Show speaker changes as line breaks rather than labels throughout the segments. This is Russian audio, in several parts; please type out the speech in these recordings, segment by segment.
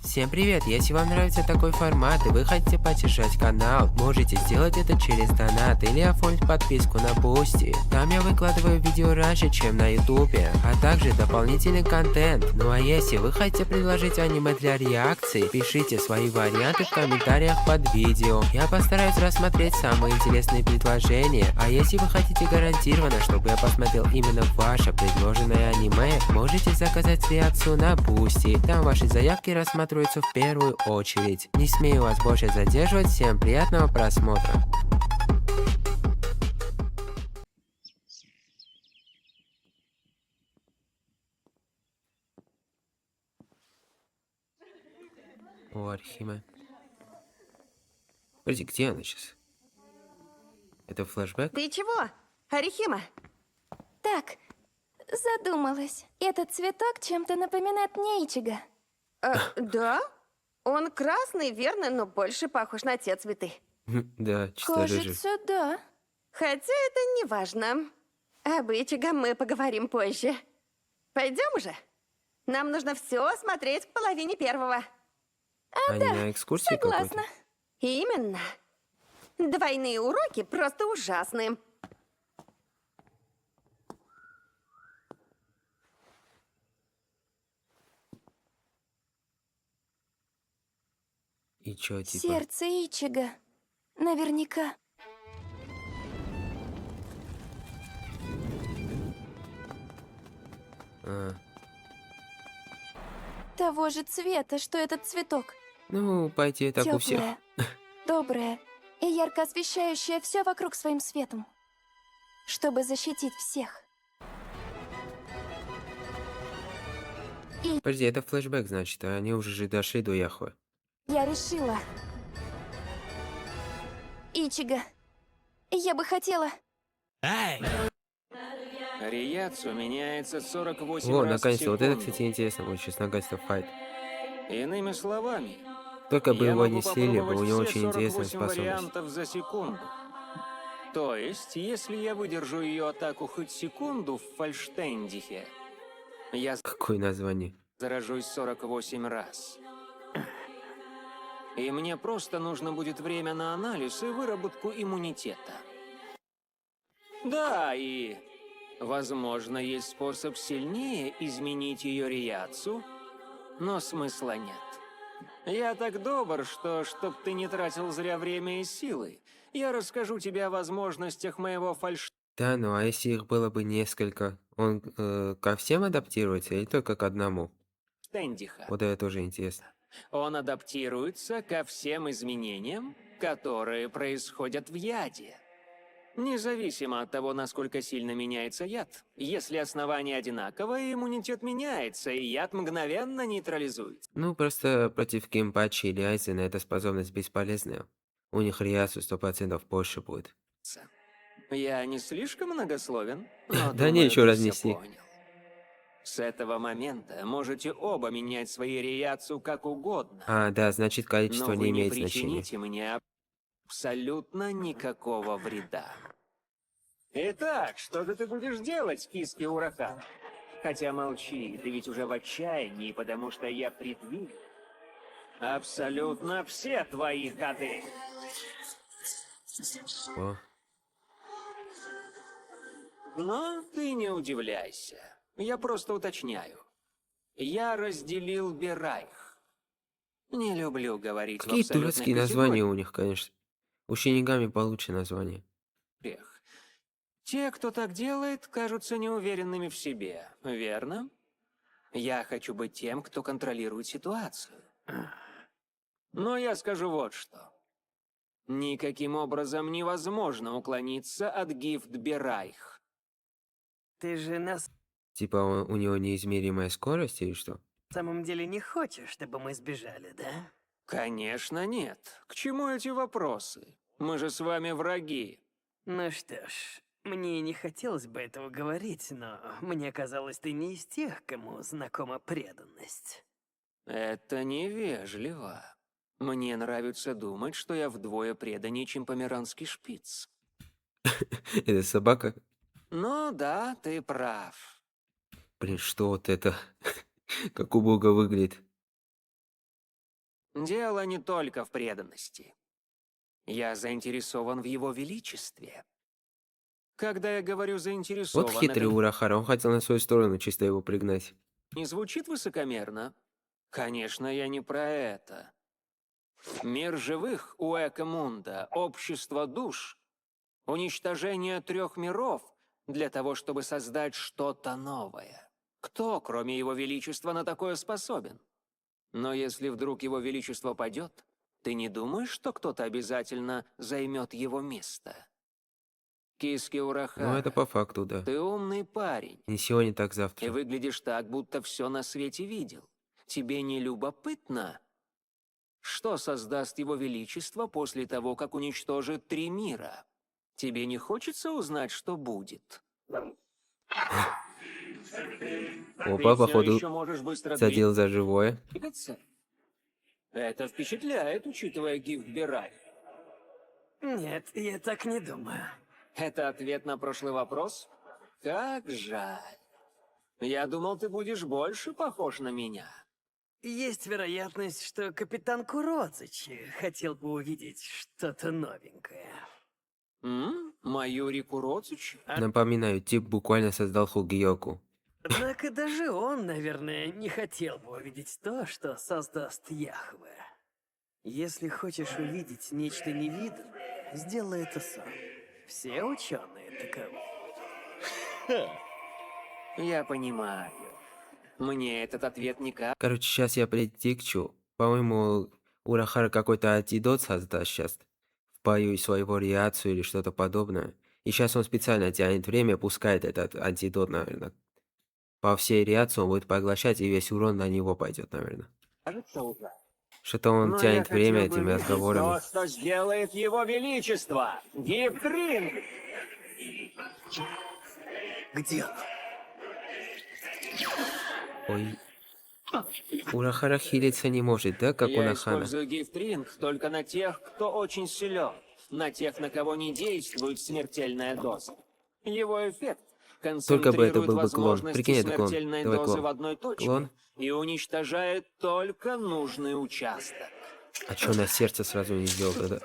Всем привет! Если вам нравится такой формат и вы хотите поддержать канал, можете сделать это через донат или оформить подписку на Boosty. Там я выкладываю видео раньше, чем на ютубе, а также дополнительный контент. Ну а если вы хотите предложить аниме для реакции, пишите свои варианты в комментариях под видео. Я постараюсь рассмотреть самые интересные предложения. А если вы хотите гарантированно, чтобы я посмотрел именно ваше предложенное аниме, можете заказать реакцию на Boosty. Там ваши заявки рассматриваются в первую очередь. Не смею вас больше задерживать, всем приятного просмотра. О, Архима. Подожди, где она сейчас? Это флешбэк?
Ты чего, Арихима?
Так, задумалась. Этот цветок чем-то напоминает мне Ичиго.
Да? Он красный, верно, но больше похож на те цветы.
Да, чисто рыжий.
Кажется, да.
Хотя это не важно. Об Ичиго мы поговорим позже. Пойдем уже? Нам нужно все смотреть к половине первого.
Они на экскурсии
Согласна.
какой-то?
Именно. Двойные уроки просто ужасны.
И чё, типа?
Сердце Ичиго. Наверняка.
А,
Того же цвета, что этот цветок.
ну, пойти так у всех.
Теплое, доброе и ярко освещающее все вокруг своим светом. Чтобы защитить всех.
Подожди, это флешбэк, значит, а они уже же дошли до Яхвы.
Я решила. Ичиго, я бы хотела...
Риацу меняется 48
О,
раз в
наконец-то, вот это,
секунду.
кстати, интересно будет сейчас наконец-то файт.
Иными словами,
Только бы
я
его
могу
не слили, бы у
попробовать
него
все
очень интересная
48
способность.
вариантов за секунду. То есть, если я выдержу ее атаку хоть секунду в Фальштендихе, я
Какое название?
заражусь 48 раз. И мне просто нужно будет время на анализ и выработку иммунитета. Да, и, возможно, есть способ сильнее изменить ее реакцию, но смысла нет. Я так добр, что, чтоб ты не тратил зря время и силы, я расскажу тебе о возможностях моего
Да, ну а если их было бы несколько, он ко всем адаптируется или только к одному?
фальштендиха.
Вот это тоже интересно.
Он адаптируется ко всем изменениям, которые происходят в яде. Независимо от того, насколько сильно меняется яд, если основание одинаковое, иммунитет меняется, и яд мгновенно нейтрализуется.
Ну, просто против Кимпачи или Айзена эта способность бесполезная. У них Риасу 100% больше будет.
Я не слишком многословен, но
Да не,
думаю,
еще
ты
раз
всё
неси.
понял. С этого момента можете оба менять свои реакцию как угодно,
А, да, значит, количество
но
не
вы не
имеет значения.
причините мне абсолютно никакого вреда. Итак, что же ты будешь делать, киски урагана? Хотя молчи, ты ведь уже в отчаянии, потому что я предвижу абсолютно все твои ходы.
О,
Но ты не удивляйся. Я просто уточняю. Я разделил Берайх. Не люблю говорить
какие
в абсолютных
дурацкие названия у них, конечно. У Шинигами получше название.
категориях. Те, кто так делает, кажутся неуверенными в себе, верно? Я хочу быть тем, кто контролирует ситуацию. Но я скажу вот что. Никаким образом невозможно уклониться от гифт Берайх.
Ты же на
Типа у него неизмеримая скорость или что?
самом деле не хочешь, чтобы мы сбежали, да?
Конечно, нет. К чему эти вопросы? Мы же с вами враги.
Ну что ж, мне не хотелось бы этого говорить, но мне казалось, ты не из тех, кому знакома преданность.
Это невежливо. Мне нравится думать, что я вдвое преданнее, чем померанский шпиц.
Это собака?
Ну да, ты прав.
Блин, что вот это? Как убого выглядит.
Дело не только в преданности. Я заинтересован в его величестве. Когда я говорю заинтересован,
Вот хитрый
это
Урахара, он хотел на свою сторону чисто его пригнать.
не звучит высокомерно? Конечно, я не про это. Мир живых у Экомунда, общество душ, уничтожение 3 миров для того, чтобы создать что-то новое. Кто, кроме его величества, на такое способен? Но если вдруг его величество падет, ты не думаешь, что кто-то обязательно займет его место? Киски Урахара,
Ну, это по факту, да.
ты умный парень.
Не сегодня, так
И
завтра.
выглядишь так, будто все на свете видел. Тебе не любопытно, что создаст его величество после того, как уничтожит 3 мира? Тебе не хочется узнать, что будет?
Опа, походу,
еще можешь быстро
задел за живое.
двигаться? Это впечатляет, учитывая гифт Бирай.
Нет, я так не думаю.
Это ответ на прошлый вопрос? Как жаль. Я думал, ты будешь больше похож на меня.
Есть вероятность, что капитан Куродзичи хотел бы увидеть что-то новенькое.
Майори Куроцучи?
Напоминаю, тип буквально создал Хугиоку.
Однако даже он, наверное, не хотел бы увидеть то, что создаст Яхве. Если хочешь увидеть нечто невиданное, сделай это сам. Все ученые таковы.
Я понимаю. Мне этот ответ никак.
Короче, сейчас я предикчу. По-моему, Урахара какой-то антидот создаст сейчас. В бою свою вариацию или что-то подобное. И сейчас он специально тянет время, пускает этот антидот, наверное. По всей реакции он будет поглощать, и весь урон на него пойдет, наверное. Что-то он
Но
тянет
я
время
хотел бы
этими
видеть
разговорами.
то, что сделает его величество. Гифтринг!
Где он?
Ой. Урахара хилиться не может, да, как у
Я
Нахана?
использую гифтринг только на тех, кто очень силен. На тех, на кого не действует смертельная доза. Его эффект
Только бы это
концентрирует
был бы клон.
возможности
Прикинь, это клон.
смертельной
Давай
дозы
клон.
в одной точке
Клон?
и уничтожает только нужный участок.
А чё на сердце сразу не сделал тогда?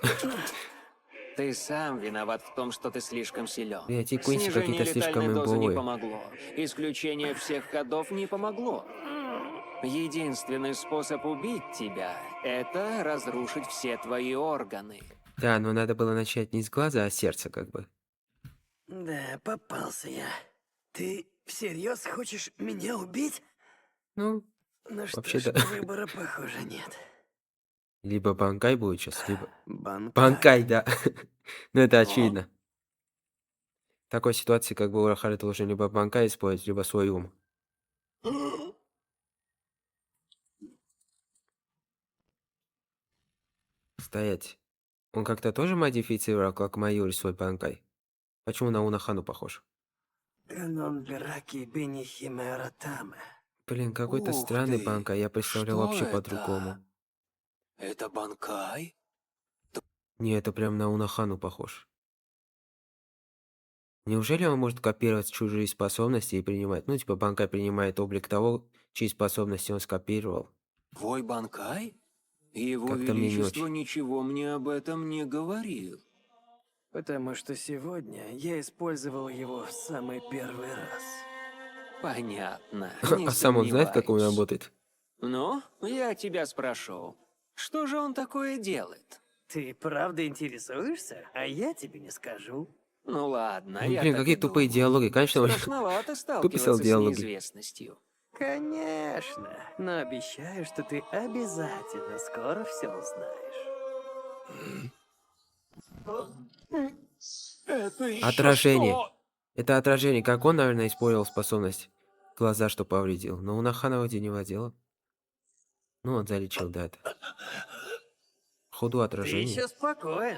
Ты сам виноват в том, что ты слишком силен.
Блядь, и Куинси
Снижение
какие-то слишком
летальной дозы не
имбовые.
помогло. Исключение всех ходов не помогло. Единственный способ убить тебя – это разрушить все твои органы.
Да, но надо было начать не с глаза, а с сердца, как бы.
Да, попался я. Ты всерьез хочешь меня убить?
Ну,
Ну что
вообще-то.
ж, выбора, похоже, нет.
Либо Банкай будет сейчас, либо...
Банка.
Банкай, да. Ну, это очевидно. В такой ситуации, как бы, Урахара должен либо Банкай использовать, либо свой ум. Стоять. Он как-то тоже модифицировал, как Майори, свой Банкай? Почему на Унахану похож?
Канон Бераки Бенихимера Таме.
Блин, какой-то
Ух
странный
ты,
Банкай, я представлял
что
вообще
это?
по-другому.
Это Банкай?
Не, это прям на Унахану похож. Неужели он может копировать чужие способности и принимать? Ну, типа, Банкай принимает облик того, чьи способности он скопировал.
Твой Банкай? Его
Как-то мне не
величество
очень.
ничего мне об этом не говорил.
Потому что сегодня я использовал его в самый первый раз.
Понятно. не
А сам он знает, как он
сомневаюсь.
работает?
Ну, я тебя спрошу. Что же он такое делает?
Ты правда интересуешься? А я тебе не скажу.
Ну ладно,
Ну,
я
блин,
так
какие
и
тупые
думал.
диалоги. Конечно, он...
Страшновато
писал
сталкиваться с
диалоги.
неизвестностью.
Конечно. Но обещаю, что ты обязательно скоро все узнаешь.
Это еще
Отражение.
что?
Это отражение. Как он, наверное, использовал способность глаза, что повредил. Но у Нахана вроде не владела. Ну, он залечил, да, это. Ходу
Ты
отражение.
еще спокоен.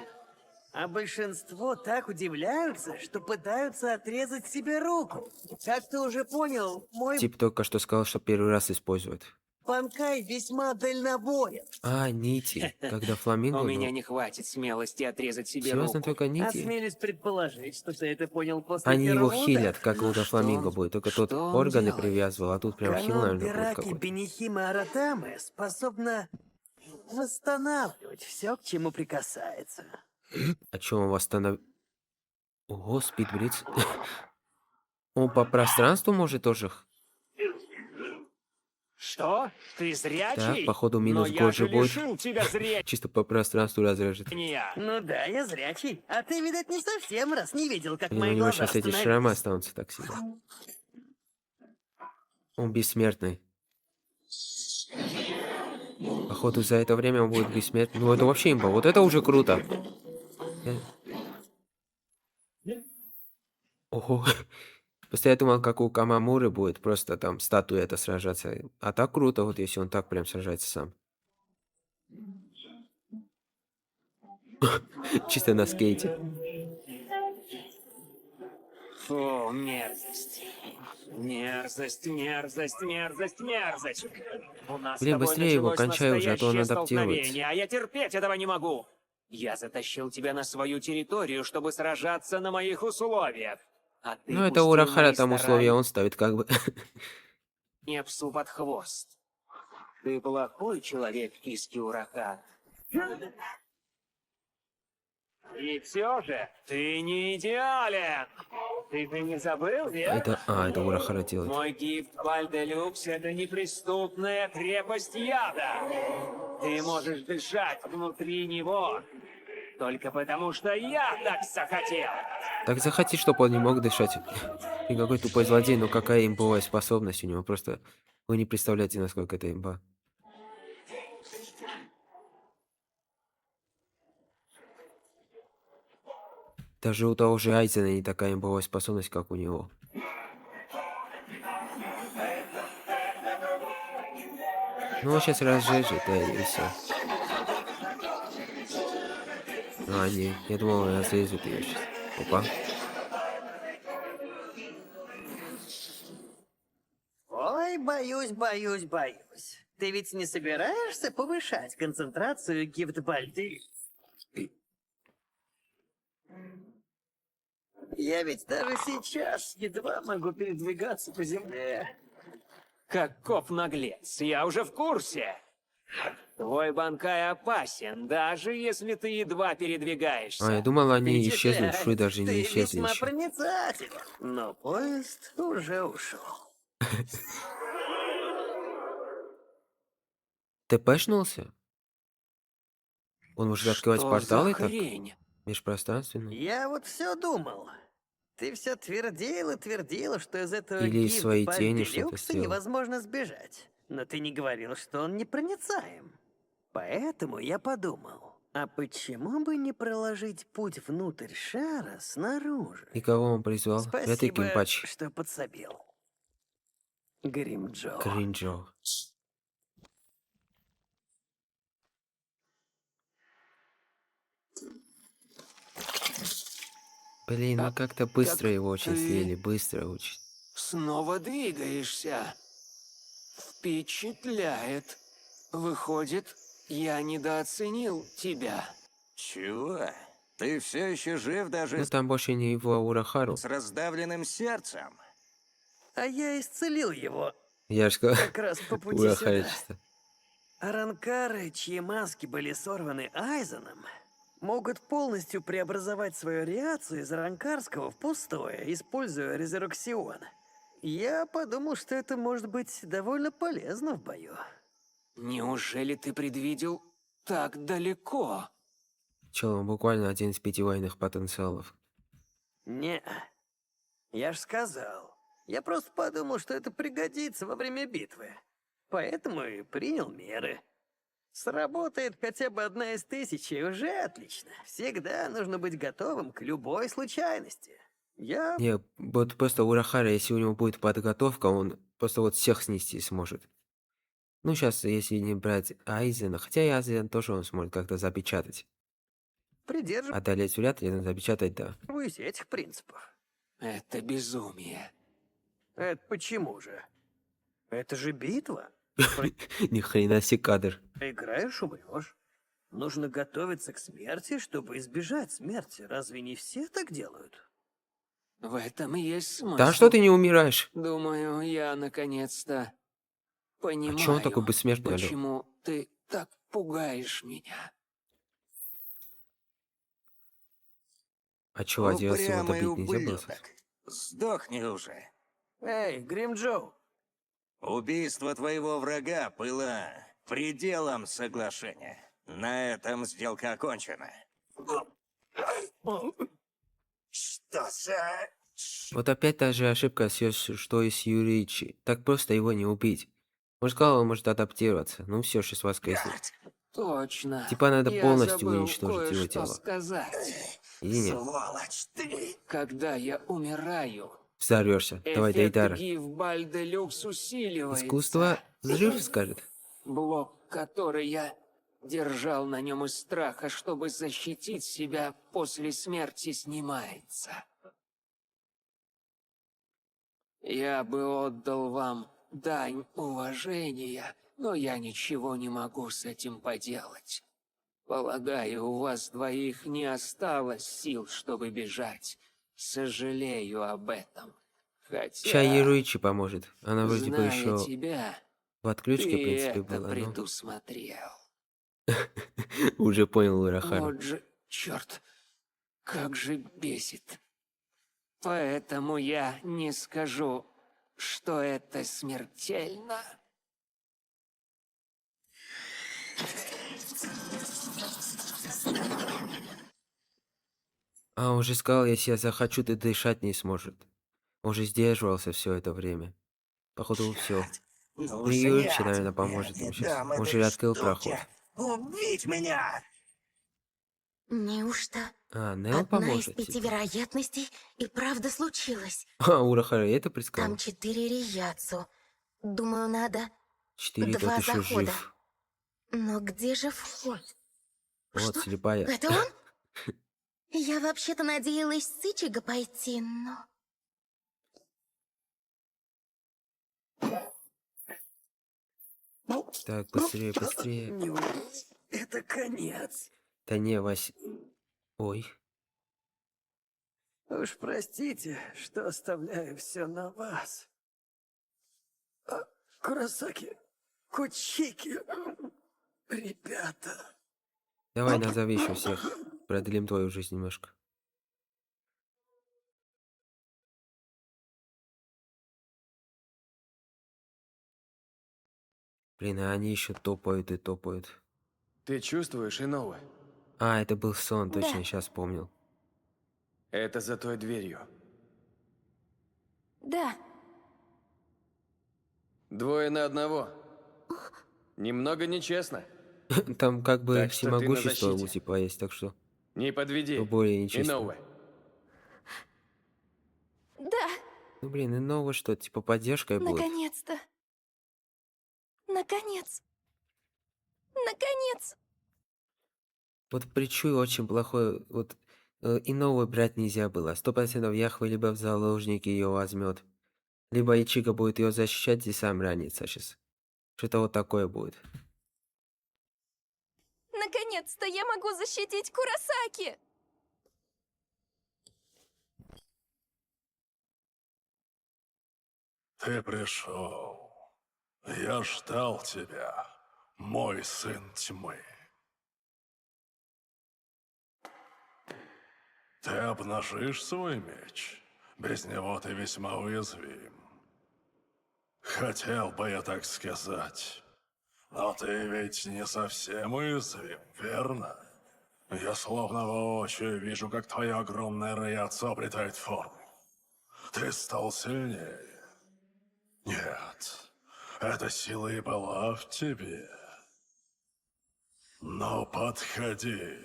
А большинство так удивляются, что пытаются отрезать себе руку. Как ты уже понял, мой
Тип только что сказал, что первый раз использует.
Банкай весьма дальнобоен.
А, нити. Когда фламинго...
У
ну,
меня не хватит смелости отрезать себе
серьезно,
руку.
только нити?
Осмелюсь предположить, что ты это понял после
Они его
первого
хилят,
удара.
как у
что
фламинго
он-
будет. Только
что
тот
он
органы
делает?
привязывал, а тут прям хил,
Канон
наверное, будет
Бераки
какой-то.
Бенихима Аратаме способна восстанавливать все, к чему прикасается.
А чё он восстанов... Ого, спидблиц. Он по пространству может тоже?
Что? Ты зрячий?
Так, походу,
Но
минус
я
год
же
же будет.
лишил тебя зрения.
Чисто по пространству разрежет.
Ну да, я зрячий. А ты, видать, не совсем раз не видел, как
Блин, у
мои
него
глаза
сейчас эти
остановились.
шрамы останутся так себе. Он бессмертный. Походу, за это время он будет бессмертный. Ну, это вообще имба. Вот это уже круто. Ого. Просто я думал, как у Камамуры будет, просто там статуя это сражаться. А так круто, вот если он так прям сражается сам. Чисто на скейте.
Фу, мерзость. Мерзость, мерзость, мерзость, мерзость. У нас
Блин,
с тобой
быстрее его
началось
кончай уже, а то он
настоящее
адаптируется.
столкновение, а я терпеть этого не могу. Я затащил тебя на свою территорию, чтобы сражаться на моих условиях. А ты
Ну, это
пустил
Урахара
мои
там условия он ставит как бы.
старания псу под хвост. Ты плохой человек, Киски Урахара. И все же, ты не идеален. Ты же не забыл, верно?
Это Урахара делает.
Мой гифт Бальделюкс — это неприступная крепость яда. Ты можешь дышать внутри него только потому, что я так захотел.
Так захоти, чтобы он не мог дышать. И какой тупой злодей, но какая имбовая способность у него. Просто вы не представляете, насколько это имба. Даже у того же Айзена не такая имбовая способность, как у него. Ну, он сейчас разжежет, да, и все. А, не, я думал, он разрежет ее сейчас. Опа.
Ой, боюсь, боюсь, боюсь. Ты ведь не собираешься повышать концентрацию гифт-бальды? Я ведь даже сейчас едва могу передвигаться по земле.
Каков наглец, я уже в курсе. Твой банкай опасен, даже если ты едва передвигаешься.
А, я думал, они
Впечатляет.
исчезнут, швы даже
Ты
не исчезли
весьма
еще.
проницателен. Но поезд уже ушел.
Ты пэшнулся? Он может открывать
Что
порталы
за
так?
хрень?
Межпространственные?
Я вот все думал. Ты все твердил и твердил, что из этого
Или из своей
гифт
тени что-то
Бальделюкса
сделал.
невозможно сбежать. Но ты не говорил, что он непроницаем. Поэтому я подумал, а почему бы не проложить путь внутрь шара снаружи?
И кого он призвал? Это
Спасибо,
Кимпач.
что подсобил. Гримджо.
Кринжо. Блин, ну как-то быстро его очень
ты-
слили, быстро очень.
Снова двигаешься. Впечатляет. Выходит, я недооценил тебя.
Чего? Ты все еще жив даже
Ну там больше не его, а Урахару.
с раздавленным сердцем?
А я исцелил его
Я же сказал,
как раз по пути
Урахара
сюда.
чисто.
Аранкары, чьи маски были сорваны Айзеном, могут полностью преобразовать свою реакцию из аранкарского в пустое, используя резероксион. Я подумал, что это может быть довольно полезно в бою.
Неужели ты предвидел так далеко?
Чел, он буквально один из 5 военных потенциалов.
Не, я ж сказал. Я просто подумал, что это пригодится во время битвы. Поэтому и принял меры. Сработает хотя бы 1 из 1000, и уже отлично. Всегда нужно быть готовым к любой случайности. Я
Не, вот просто Урахара, если у него будет подготовка, он просто вот всех снести сможет. Ну, сейчас, если не брать Айзена, хотя и Айзен тоже он сможет как-то запечатать. Одолеть вряд ли, но запечатать, да.
придерживаюсь этих принципов.
Это безумие.
Это почему же? Это же битва.
Ни хрена себе кадр.
Проиграешь — умрешь. Нужно готовиться к смерти, чтобы избежать смерти. Разве не все так делают?
В этом и есть смысл.
Да что ты не умираешь?
Думаю, я наконец-то понимаю,
чё он такой бессмертный, алё?
почему ты так пугаешь меня.
А чё, а Диас его
Упрямый
добить нельзя было?
ублюдок. Сдохни уже.
Эй, Грим Джоу!
Убийство твоего врага было пределом соглашения. На этом сделка окончена. Что за...
Вот опять та же ошибка, что и с Юричи. Так просто его не убить. Может, он может адаптироваться. Ну все, сейчас воскреснет.
Точно.
Типа надо
Я
полностью
забыл
уничтожить его
кое-что
тело.
сказать.
Или нет?
Сволочь ты!
Когда я умираю,
Взорвешься. Давай,
эффект
Дейдара.
Гифбаль Делюкс усиливается.
Искусство взрыв скажет.
Блок, который я держал на нем из страха, чтобы защитить себя после смерти, снимается. Я бы отдал вам дань уважения, но я ничего не могу с этим поделать. Полагаю, у вас двоих не осталось сил, чтобы бежать. Сожалею об этом. Хотя,
Чай Юричи поможет. Она вроде бы
зная
еще
тебя,
в отключке, в
ты
принципе,
это
была. Но
предусмотрел.
уже понял Урахару.
Вот же, черт, как же бесит. Поэтому я не скажу, что это смертельно.
А он же сказал, если я захочу, ты дышать не сможет. Он же сдерживался все это время. Походу, все.
Ну,
Ну, Юричи, наверное, поможет ему сейчас. Он же открыл проход.
Убить меня!
Неужто
А, Нел
одна из
поможет.
5
типа.
вероятностей и правда случилась?
А, Урахара это предсказал.
Там 4 Рияцу. Думаю, надо
4 тот
2
еще
захода.
жив.
Но где же вход?
Вот,
Что?
слепая.
Это он? Я вообще-то надеялась с Ичиго пойти, но...
Так, быстрее, быстрее.
Это конец.
Да не, Вась. Ой.
Уж простите, что оставляю все на вас. Куросаки, Кучики, ребята.
Давай назови еще всех. Продлим твою жизнь немножко. Блин, а они еще топают и топают.
Ты чувствуешь иного?
А, это был сон, точно,
Да.
сейчас вспомнил.
Это за той дверью.
Да,
2 на 1. Немного нечестно.
Там как бы
Так что ты на
всемогущество у
защите.
типа есть, так что
Не подведи.
то более нечестно.
Иного.
да,
Ну блин, и новое что, типа поддержкой будет.
наконец-то. Наконец. Наконец.
Вот причуй очень плохой, вот и новую брать нельзя было. 100% Яхве либо в заложники ее возьмет, либо Ичиго будет ее защищать и сам ранится сейчас. Что-то вот такое будет.
Наконец-то я могу защитить Куросаки.
Ты пришел. Я ждал тебя, мой сын тьмы. Ты обнажишь свой меч. Без него ты весьма уязвим. Хотел бы я так сказать. Но ты ведь не совсем уязвим, верно? Я словно воочию вижу, как твое огромное раяцо обретает форму. Ты стал сильнее. Нет, эта сила и была в тебе. Но подходи.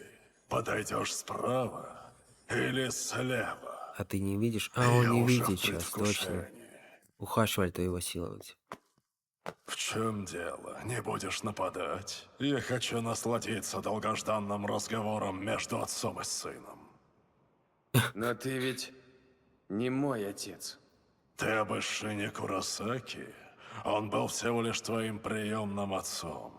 Подойдешь справа или слева.
А ты не видишь? А он
Я
не
уже в
видит сейчас, точно.
предвкушении.
У Хашвальта его силовать.
В чем дело? Не будешь нападать? Я хочу насладиться долгожданным разговором между отцом и сыном.
Но ты ведь не мой отец.
Ты об Ишине Куросаки? Он был всего лишь твоим приемным отцом.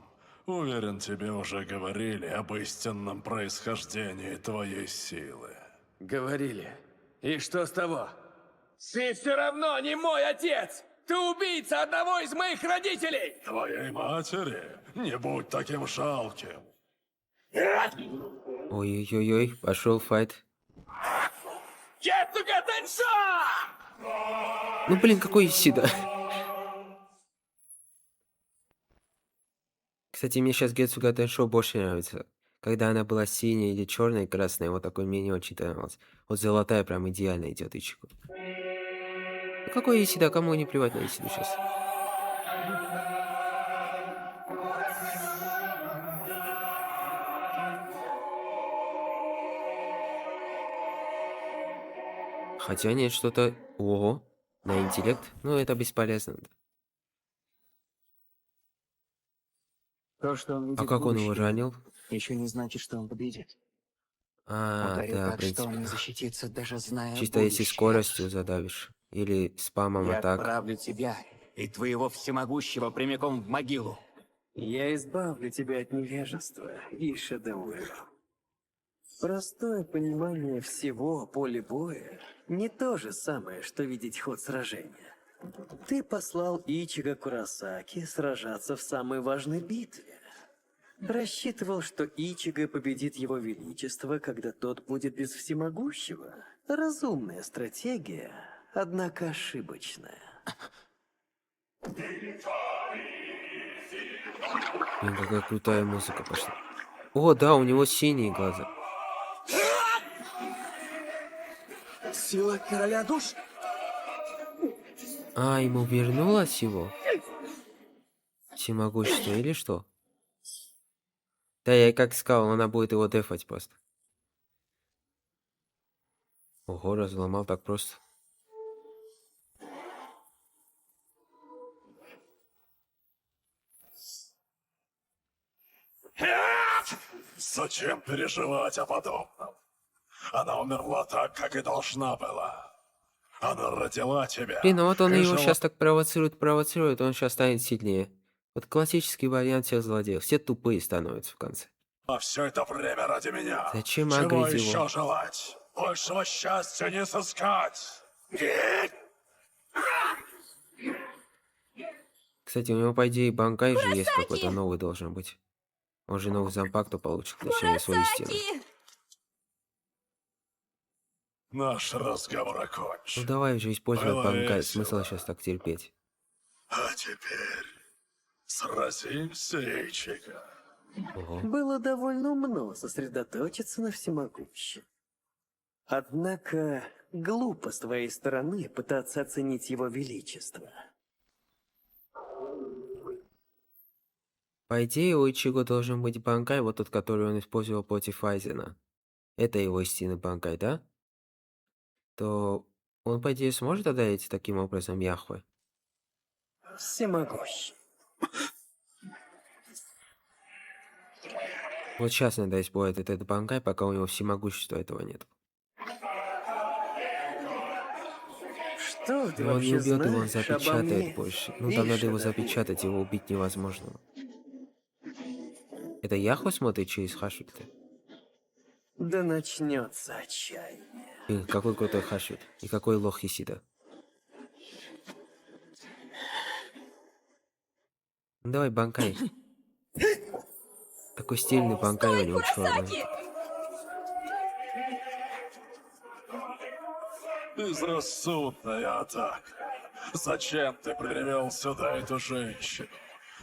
Уверен, тебе уже говорили об истинном происхождении твоей силы.
Говорили. И что с того? Ты все равно не мой отец! Ты убийца одного из моих родителей!
Твоей матери? Не будь таким жалким.
Ой-ой-ой, пошел файт.
Кетсука Теншо!
Ну блин, какой Исида. Кстати, мне сейчас Гетсуга Теншо больше нравится. Когда она была синяя или черная и красная, вот такой мне не очень нравилось. Вот золотая прям идеально идет Ичику. Ну какой Исида, кому не плевать на Исиду сейчас. Хотя нет, что-то... Ого, на интеллект? Ну, это бесполезно.
То, что он видит
А как он его
будущее,
ранил?
еще не значит, что он победит.
А,
Ударил
да, в
так, что он не
принципе.
защитится, даже зная
Чисто если
будущее.
скоростью задавишь. Или спамом
Я
атак.
отправлю тебя и твоего всемогущего прямиком в могилу.
Я избавлю тебя от невежества и Шедоуэра. Простое понимание всего поля боя не то же самое, что видеть ход сражения. Ты послал Ичиго Куросаки сражаться в самой важной битве. Рассчитывал, что Ичиго победит его величество, когда тот будет без всемогущего. Разумная стратегия, однако ошибочная.
Блин, какая крутая музыка пошла. О, да, у него синие глаза.
Сила короля душ?
А, ему вернулось его? Всемогущество или что? Да, я и как сказал, она будет его дефать просто. Ого, разломал так просто.
Зачем переживать о подобном? Она умерла так, как и должна была. Она родила тебя.
Блин, ну вот он
и
его
жила-
сейчас так провоцирует, он сейчас станет сильнее. Вот классический вариант всех злодеев. Все тупые становятся в конце.
Все это время ради меня.
Зачем
Чего
агрить
еще
его?
желать? Большего счастья не сыскать.
Кстати, у него, по идее, банкай же есть какой-то новый должен быть. Он же новый зампакту получит, точнее, свою стену.
Куросаки!
Наш разговор
Ну
окончен.
давай уже использовать
Было
банкай,
весело.
смысл сейчас так терпеть.
А теперь сразимся, Ичиго.
Ого.
Было довольно умно сосредоточиться на всемогущем. Однако глупо с твоей стороны пытаться оценить его величество.
По идее, у Ичиго должен быть банкай, вот тот, который он использовал против Айзена. Это его истинный банкай, да? То он, по идее, сможет одолеть таким образом Яхве?
Всемогущий.
Вот сейчас надо использовать этот банкай, пока у него всемогущества этого нет.
Что ты
Но он не
вообще
убьет его, он
знаешь обо
запечатает
мне?
больше. Ну там надо его
Ишида?
запечатать, его убить невозможно. Это Яхва смотрит через хашут-то?
Да начнется отчаяние.
И какой крутой хашут. И какой лох Исида. Ну, давай банкай. Такой стильный банкай у него черный.
Безрассудная атака. Зачем ты привел сюда эту женщину?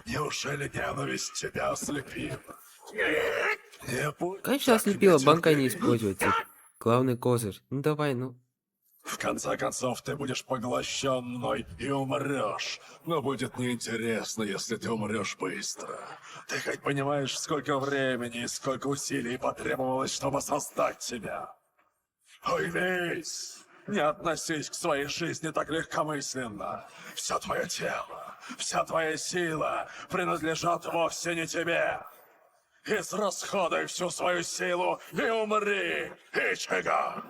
Неужели ненависть тебя ослепила? Не будь
Конечно,
так
ослепила, банкай не
нетерпелив.
использовать. Типа. Главный козырь. Ну давай, ну.
В конце концов, ты будешь поглощен мной и умрешь. Но будет неинтересно, если ты умрешь быстро. Ты хоть понимаешь, сколько времени и сколько усилий потребовалось, чтобы создать тебя? Уймись! Не относись к своей жизни так легкомысленно. Все твое тело, вся твоя сила принадлежат вовсе не тебе. Израсходуй всю свою силу и умри, Ичиго!